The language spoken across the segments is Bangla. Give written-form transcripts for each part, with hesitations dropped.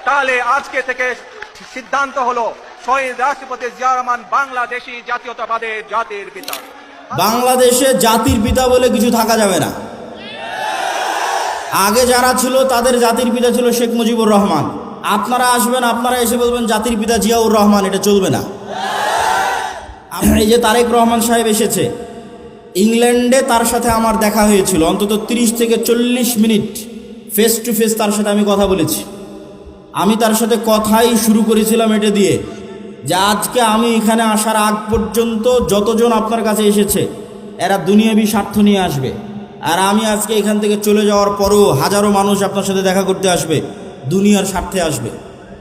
তাহলে আজকে থেকে সিদ্ধান্ত হলো শহীদ রাষ্ট্রপতি জিয়া রহমান বাংলাদেশী জাতীয়তাবাদের জাতির পিতা। বাংলাদেশে জাতির পিতা বলে কিছু থাকা যাবে না। আগে যারা ছিল তাদের জাতির পিতা ছিল শেখ মুজিবুর রহমান। আপনারা আসবেন, আপনারা এসে বলবেন জাতির পিতা জিয়াউর রহমান, এটা চলবে না। এই যে তারেক রহমান সাহেব এসেছে, ইংল্যান্ডে তার সাথে আমার দেখা হয়েছিল, অন্তত 30 থেকে 40 মিনিট ফেস টু ফেস তার সাথে আমি কথা বলেছি। আমি তার সাথে কথাই শুরু করেছিলাম এটা দিয়ে যে আজকে আমি এখানে আসার আগ পর্যন্ত যতজন আপনার কাছে এসেছে এরা দুনিয়াবি স্বার্থ নিয়ে আসবে, আর আমি আজকে এখান থেকে চলে যাওয়ার পরও হাজারো মানুষ আপনার সাথে দেখা করতে আসবে, দুনিয়ার স্বার্থে আসবে।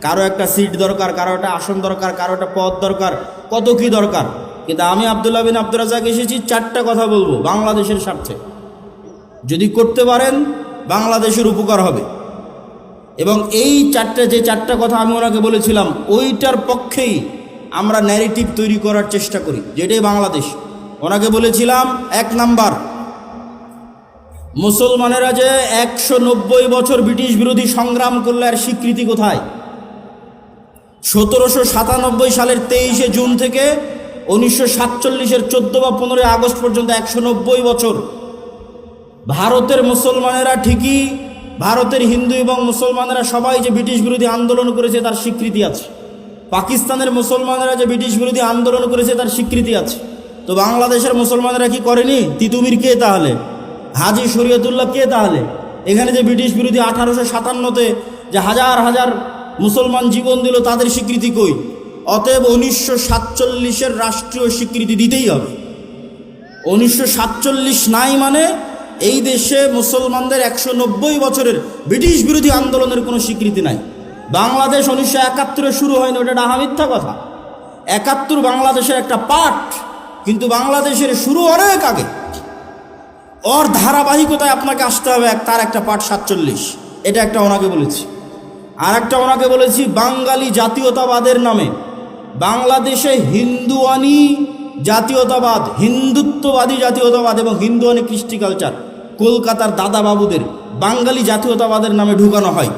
কারো একটা সিট দরকার, কারো একটা আসন দরকার, কারো একটা পদ দরকার, কত কি দরকার। কিন্তু আমি আব্দুল্লাহ বিন আব্দুর রাজ্জাক এসেছি 4টা কথা বলবো বাংলাদেশের স্বার্থে। যদি করতে পারেন বাংলাদেশের উপকার হবে। এবং এই যে চারটা কথা আমি ওনাকে বলেছিলাম ওইটার পক্ষেই আমরা ন্যারেটিভ তৈরি করার চেষ্টা করি, যেটাই বাংলাদেশ। ওনাকে বলেছিলাম 1 নাম্বার, মুসলমানেরা যে 190 বছর ব্রিটিশ বিরোধী সংগ্রাম করলে আর স্বীকৃতি কোথায়? 1797 সালের 23শে জুন থেকে 1947-এর 14 বা 15 আগস্ট পর্যন্ত 190 বছর ভারতের মুসলমানেরা ঠিকই, ভারতের হিন্দু এবং মুসলমানেরা সবাই যে ব্রিটিশ বিরোধী আন্দোলন করেছে তার স্বীকৃতি আছে। পাকিস্তানের মুসলমানেরা যে ব্রিটিশ বিরোধী আন্দোলন করেছে তার স্বীকৃতি আছে। তো বাংলাদেশের মুসলমানেরা কি করেনি? তিতুমির কে তাহলে? হাজি শরীয়তুল্লাহ কে তাহলে? এখানে যে ব্রিটিশ বিরোধী 1857-তে যে হাজার হাজার মুসলমান জীবন দিল তাদের স্বীকৃতি কই? অতএব 1947-এর রাষ্ট্রীয় স্বীকৃতি দিতেই হবে। 1947 নাই মানে এই দেশে মুসলমানদের 190 বছরের ব্রিটিশ বিরোধী আন্দোলনের কোনো স্বীকৃতি নাই। বাংলাদেশ 1971-এ শুরু হয়নি, ওটা ডাহা মিথ্যা কথা। 71 বাংলাদেশের একটা পার্ট, কিন্তু বাংলাদেশের শুরু অনেক আগে। ওর ধারাবাহিকতায় আপনাকে আসতে হবে, তার একটা পার্ট 47। এটা একটা ওনাকে বলেছি। আর একটা ওনাকে বলেছি বাঙালি জাতীয়তাবাদের নামে বাংলাদেশে হিন্দুয়ানি জাতীয়তাবাদ, হিন্দুত্ববাদী জাতীয়তাবাদ এবং হিন্দুয়ানি কৃষ্টি কালচার কলকাতার দাদা বাবুদের বাঙালি জাতীয়তাবাদের নামে ঢুকানো হয়।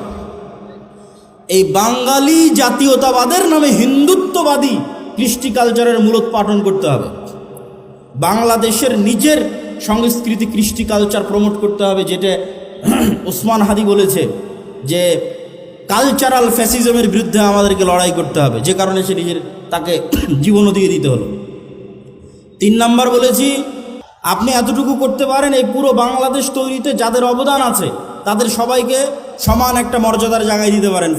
এই বাঙালি জাতীয়তাবাদের নামে হিন্দুত্ববাদী কৃষ্টি কালচারের মূলোৎপাটন করতে হবে। বাংলাদেশের নিজের সংস্কৃতি কৃষ্টি কালচার প্রমোট করতে হবে, যেটা ওসমান হাদি বলেছে যে কালচারাল ফ্যাসিজমের বিরুদ্ধে আমাদেরকে লড়াই করতে হবে, যে কারণে সে তাকে জীবনও দিয়ে দিতে হলো। 3 নাম্বার বলেছি আপনি এতটুকু করতে পারেন, এই পুরো বাংলাদেশ তৈরিতে যাদের অবদান আছে তাদের সবাইকে সমান একটা মর্যাদার জায়গায় দিতে পারেন।